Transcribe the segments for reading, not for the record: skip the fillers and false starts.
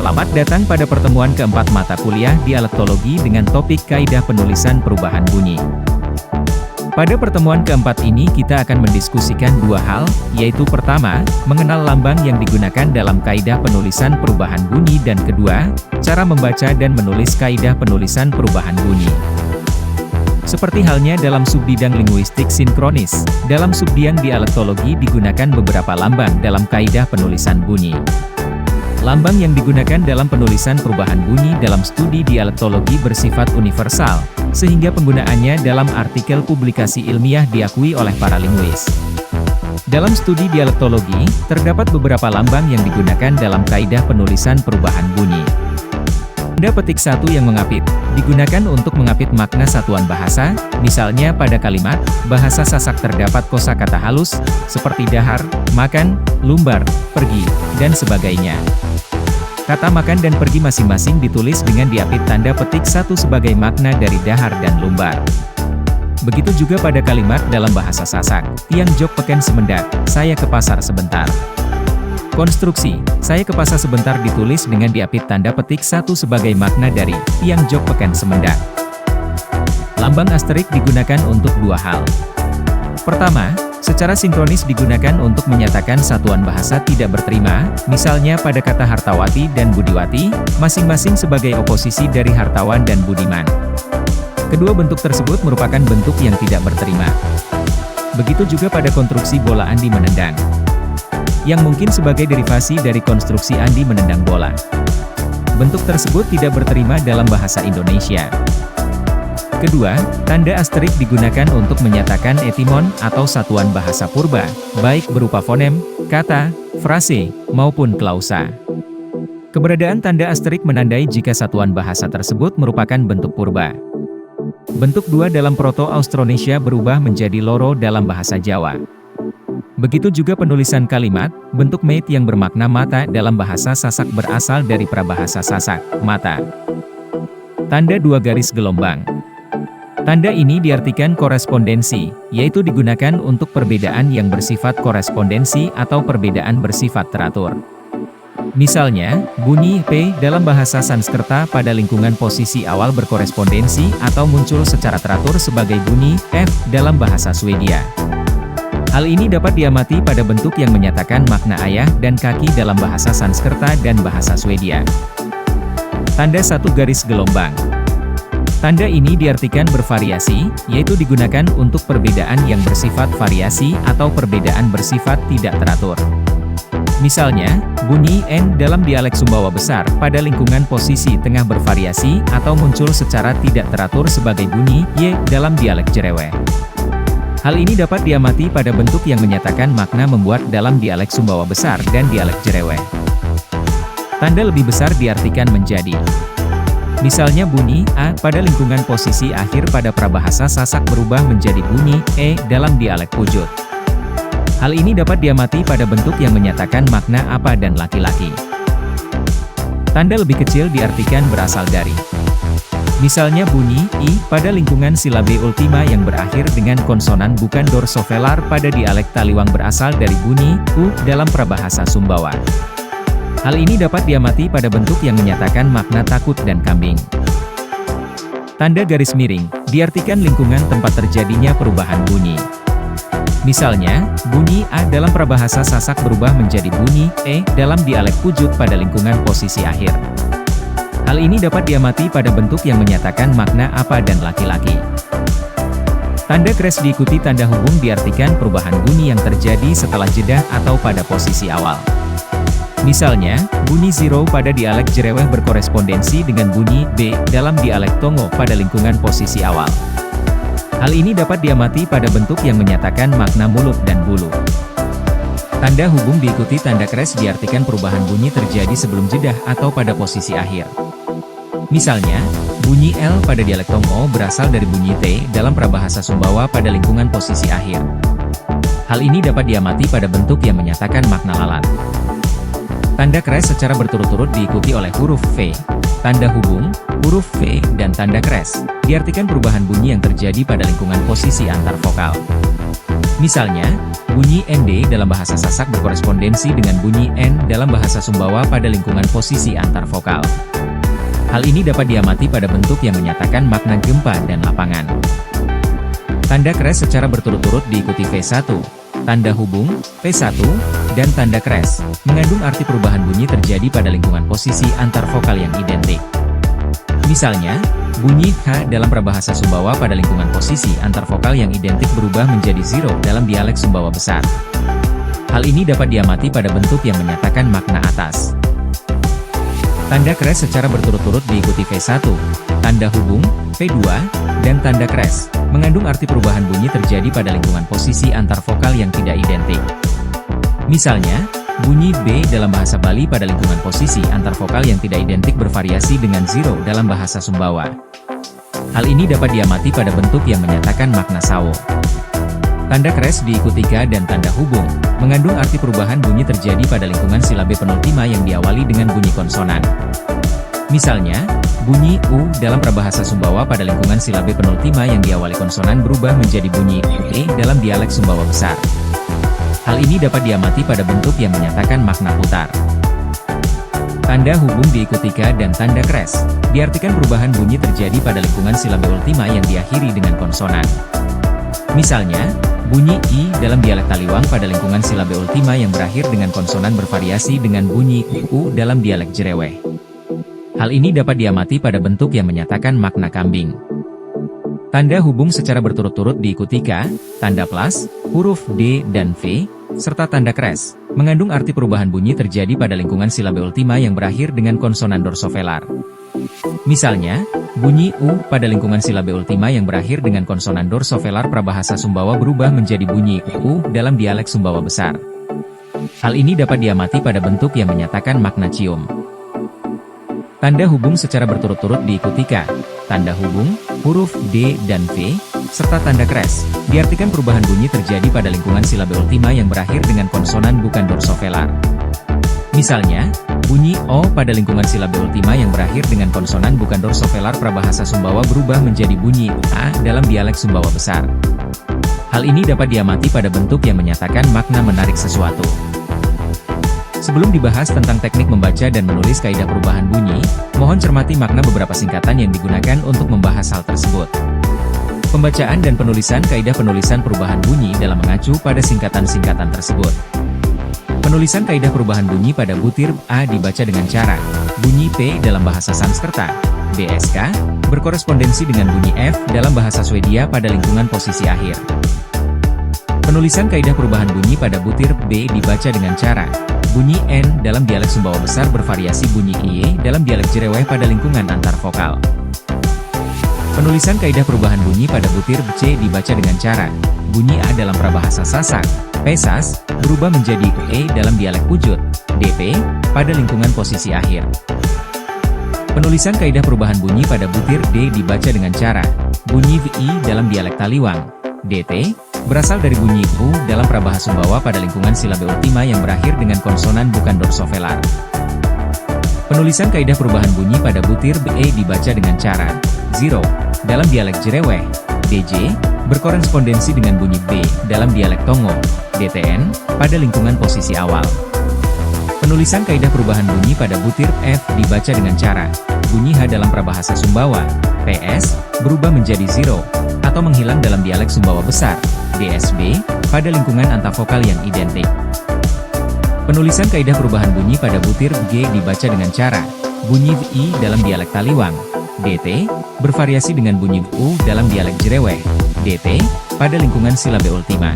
Selamat datang pada pertemuan keempat mata kuliah dialektologi dengan topik kaidah penulisan perubahan bunyi. Pada pertemuan keempat ini kita akan mendiskusikan dua hal, yaitu pertama, mengenal lambang yang digunakan dalam kaidah penulisan perubahan bunyi dan kedua, cara membaca dan menulis kaidah penulisan perubahan bunyi. Seperti halnya dalam subbidang linguistik sinkronis, dalam subbidang dialektologi digunakan beberapa lambang dalam kaidah penulisan bunyi. Lambang yang digunakan dalam penulisan perubahan bunyi dalam studi dialektologi bersifat universal, sehingga penggunaannya dalam artikel publikasi ilmiah diakui oleh para linguis. Dalam studi dialektologi, terdapat beberapa lambang yang digunakan dalam kaidah penulisan perubahan bunyi. Tanda petik satu yang mengapit, digunakan untuk mengapit makna satuan bahasa, misalnya pada kalimat, bahasa Sasak terdapat kosakata halus, seperti dahar, makan, lumbar, pergi, dan sebagainya. Kata makan dan pergi masing-masing ditulis dengan diapit tanda petik satu sebagai makna dari dahar dan lumbar. Begitu juga pada kalimat dalam bahasa Sasak, tiang jok peken semendak, saya ke pasar sebentar. Konstruksi, saya ke pasar sebentar ditulis dengan diapit tanda petik satu sebagai makna dari tiang jok peken semendak. Lambang asterik digunakan untuk dua hal. Pertama, secara sinkronis digunakan untuk menyatakan satuan bahasa tidak berterima, misalnya pada kata hartawati dan budiwati, masing-masing sebagai oposisi dari hartawan dan budiman. Kedua bentuk tersebut merupakan bentuk yang tidak berterima. Begitu juga pada konstruksi bola Andi menendang, yang mungkin sebagai derivasi dari konstruksi Andi menendang bola. Bentuk tersebut tidak berterima dalam bahasa Indonesia. Kedua, tanda asterik digunakan untuk menyatakan etimon atau satuan bahasa purba, baik berupa fonem, kata, frase, maupun klausa. Keberadaan tanda asterik menandai jika satuan bahasa tersebut merupakan bentuk purba. Bentuk dua dalam Proto-Austronesia berubah menjadi loro dalam bahasa Jawa. Begitu juga penulisan kalimat, bentuk mate yang bermakna mata dalam bahasa Sasak berasal dari prabahasa Sasak, mata. Tanda dua garis gelombang. Tanda ini diartikan korespondensi, yaitu digunakan untuk perbedaan yang bersifat korespondensi atau perbedaan bersifat teratur. Misalnya, bunyi P dalam bahasa Sanskerta pada lingkungan posisi awal berkorespondensi atau muncul secara teratur sebagai bunyi F dalam bahasa Swedia. Hal ini dapat diamati pada bentuk yang menyatakan makna ayah dan kaki dalam bahasa Sanskerta dan bahasa Swedia. Tanda satu garis gelombang. Tanda ini diartikan bervariasi, yaitu digunakan untuk perbedaan yang bersifat variasi atau perbedaan bersifat tidak teratur. Misalnya, bunyi N dalam dialek Sumbawa Besar pada lingkungan posisi tengah bervariasi atau muncul secara tidak teratur sebagai bunyi Y dalam dialek Jerewe. Hal ini dapat diamati pada bentuk yang menyatakan makna membuat dalam dialek Sumbawa Besar dan dialek Jerewe. Tanda lebih besar diartikan menjadi. Misalnya bunyi A pada lingkungan posisi akhir pada prabahasa Sasak berubah menjadi bunyi E dalam dialek Pujut. Hal ini dapat diamati pada bentuk yang menyatakan makna apa dan laki-laki. Tanda lebih kecil diartikan berasal dari. Misalnya bunyi I pada lingkungan silabe ultima yang berakhir dengan konsonan bukan dorsovelar pada dialek Taliwang berasal dari bunyi U dalam prabahasa Sumbawa. Hal ini dapat diamati pada bentuk yang menyatakan makna takut dan kambing. Tanda garis miring diartikan lingkungan tempat terjadinya perubahan bunyi. Misalnya, bunyi A dalam prabahasa Sasak berubah menjadi bunyi E dalam dialek Pujut pada lingkungan posisi akhir. Hal ini dapat diamati pada bentuk yang menyatakan makna apa dan laki-laki. Tanda kres diikuti tanda hubung diartikan perubahan bunyi yang terjadi setelah jeda atau pada posisi awal. Misalnya, bunyi zero pada dialek Jereweh berkorespondensi dengan bunyi B dalam dialek Tongo pada lingkungan posisi awal. Hal ini dapat diamati pada bentuk yang menyatakan makna mulut dan bulu. Tanda hubung diikuti tanda kres diartikan perubahan bunyi terjadi sebelum jeda atau pada posisi akhir. Misalnya, bunyi L pada dialek Tongo berasal dari bunyi T dalam prabahasa Sumbawa pada lingkungan posisi akhir. Hal ini dapat diamati pada bentuk yang menyatakan makna lalat. Tanda kres secara berturut-turut diikuti oleh huruf V. tanda hubung, huruf V, dan tanda kres, diartikan perubahan bunyi yang terjadi pada lingkungan posisi antar vokal. Misalnya, bunyi ND dalam bahasa Sasak berkorespondensi dengan bunyi N dalam bahasa Sumbawa pada lingkungan posisi antar vokal. Hal ini dapat diamati pada bentuk yang menyatakan makna gempa dan lapangan. Tanda kres secara berturut-turut diikuti V1, tanda hubung, P1, dan tanda kres, mengandung arti perubahan bunyi terjadi pada lingkungan posisi antar vokal yang identik. Misalnya, bunyi H dalam prabahasa Sumbawa pada lingkungan posisi antar vokal yang identik berubah menjadi zero dalam dialek Sumbawa besar. Hal ini dapat diamati pada bentuk yang menyatakan makna atas. Tanda kres secara berturut-turut diikuti V1, tanda hubung, P2, dan tanda kres, mengandung arti perubahan bunyi terjadi pada lingkungan posisi antar vokal yang tidak identik. Misalnya, bunyi B dalam bahasa Bali pada lingkungan posisi antar vokal yang tidak identik bervariasi dengan zero dalam bahasa Sumbawa. Hal ini dapat diamati pada bentuk yang menyatakan makna sawo. Tanda kres diikuti K dan tanda hubung, mengandung arti perubahan bunyi terjadi pada lingkungan silabe penultima yang diawali dengan bunyi konsonan. Misalnya, bunyi U dalam prabahasa Sumbawa pada lingkungan silabe penultima yang diawali konsonan berubah menjadi bunyi E dalam dialek Sumbawa besar. Hal ini dapat diamati pada bentuk yang menyatakan makna putar. Tanda hubung diikuti K dan tanda kres, diartikan perubahan bunyi terjadi pada lingkungan silabe ultima yang diakhiri dengan konsonan. Misalnya, bunyi I dalam dialek Taliwang pada lingkungan silabe ultima yang berakhir dengan konsonan bervariasi dengan bunyi U dalam dialek Jereweh. Hal ini dapat diamati pada bentuk yang menyatakan makna kambing. Tanda hubung secara berturut-turut diikuti K, tanda plus, huruf D dan V, serta tanda kres, mengandung arti perubahan bunyi terjadi pada lingkungan silabe ultima yang berakhir dengan konsonan dorsovelar. Misalnya, bunyi U pada lingkungan silabe ultima yang berakhir dengan konsonan dorsovelar prabahasa Sumbawa berubah menjadi bunyi U dalam dialek Sumbawa besar. Hal ini dapat diamati pada bentuk yang menyatakan makna cium. Tanda hubung secara berturut-turut diikuti K, tanda hubung, huruf D dan V, serta tanda kres, diartikan perubahan bunyi terjadi pada lingkungan silabe ultima yang berakhir dengan konsonan bukan dorsovelar. Misalnya, bunyi O pada lingkungan silabe ultima yang berakhir dengan konsonan bukan dorsovelar prabahasa Sumbawa berubah menjadi bunyi A dalam dialek Sumbawa besar. Hal ini dapat diamati pada bentuk yang menyatakan makna menarik sesuatu. Sebelum dibahas tentang teknik membaca dan menulis kaidah perubahan bunyi, mohon cermati makna beberapa singkatan yang digunakan untuk membahas hal tersebut. Pembacaan dan penulisan kaidah penulisan perubahan bunyi dalam mengacu pada singkatan-singkatan tersebut. Penulisan kaidah perubahan bunyi pada butir A dibaca dengan cara bunyi P dalam bahasa Sanskerta, BSK, berkorespondensi dengan bunyi F dalam bahasa Swedia pada lingkungan posisi akhir. Penulisan kaidah perubahan bunyi pada butir B dibaca dengan cara bunyi N dalam dialek Sumbawa besar bervariasi bunyi IE dalam dialek Jereweh pada lingkungan antar vokal. Penulisan kaidah perubahan bunyi pada butir C dibaca dengan cara bunyi A dalam prabahasa Sasak, Pesas, berubah menjadi E dalam dialek Pujut, DP, pada lingkungan posisi akhir. Penulisan kaidah perubahan bunyi pada butir D dibaca dengan cara bunyi VI dalam dialek Taliwang, DT, berasal dari bunyi U dalam prabahasa Sumbawa pada lingkungan silabe ultima yang berakhir dengan konsonan bukan dorsovelar. Penulisan kaidah perubahan bunyi pada butir BE dibaca dengan cara zero dalam dialek Jereweh, DJ, berkorespondensi dengan bunyi B dalam dialek Tongo, DTN, pada lingkungan posisi awal. Penulisan kaidah perubahan bunyi pada butir F dibaca dengan cara bunyi H dalam prabahasa Sumbawa, PS, berubah menjadi zero, atau menghilang dalam dialek Sumbawa besar, DSB, pada lingkungan antavokal yang identik. Penulisan kaidah perubahan bunyi pada butir G dibaca dengan cara bunyi I dalam dialek Taliwang, DT, bervariasi dengan bunyi U dalam dialek Jereweh, DT, pada lingkungan silabe ultima.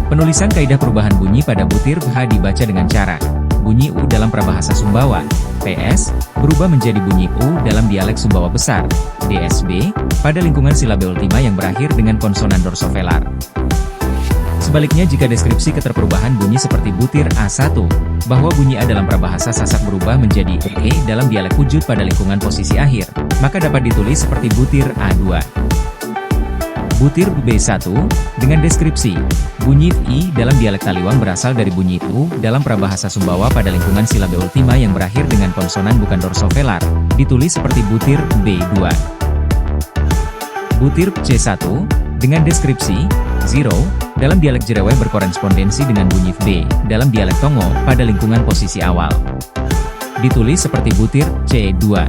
Penulisan kaidah perubahan bunyi pada butir H dibaca dengan cara bunyi U dalam prabahasa Sumbawa, PS, berubah menjadi bunyi U dalam dialek Sumbawa besar, DSB, pada lingkungan silabe ultima yang berakhir dengan konsonan dorsovelar. Sebaliknya jika deskripsi keterperubahan bunyi seperti butir A1, bahwa bunyi A dalam prabahasa Sasak berubah menjadi E dalam dialek Pujut pada lingkungan posisi akhir, maka dapat ditulis seperti butir A2. Butir B1, dengan deskripsi, bunyi I dalam dialek Taliwang berasal dari bunyi U dalam prabahasa Sumbawa pada lingkungan silabe ultima yang berakhir dengan konsonan konsonan bukan dorsovelar, ditulis seperti butir B2. Butir C1, dengan deskripsi, zero, dalam dialek Jerewe berkorespondensi dengan bunyi B, dalam dialek Tongo, pada lingkungan posisi awal. Ditulis seperti butir C2.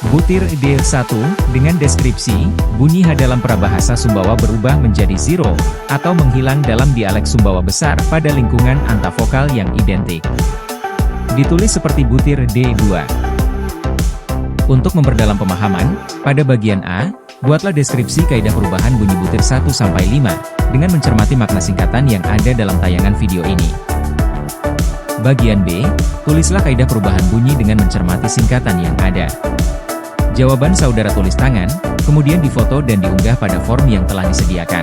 Butir D1, dengan deskripsi, bunyi H dalam prabahasa Sumbawa berubah menjadi zero, atau menghilang dalam dialek Sumbawa besar pada lingkungan antavokal yang identik. Ditulis seperti butir D2. Untuk memperdalam pemahaman, pada bagian A, buatlah deskripsi kaidah perubahan bunyi butir 1-5, dengan mencermati makna singkatan yang ada dalam tayangan video ini. Bagian B, tulislah kaidah perubahan bunyi dengan mencermati singkatan yang ada. Jawaban saudara tulis tangan, kemudian difoto dan diunggah pada form yang telah disediakan.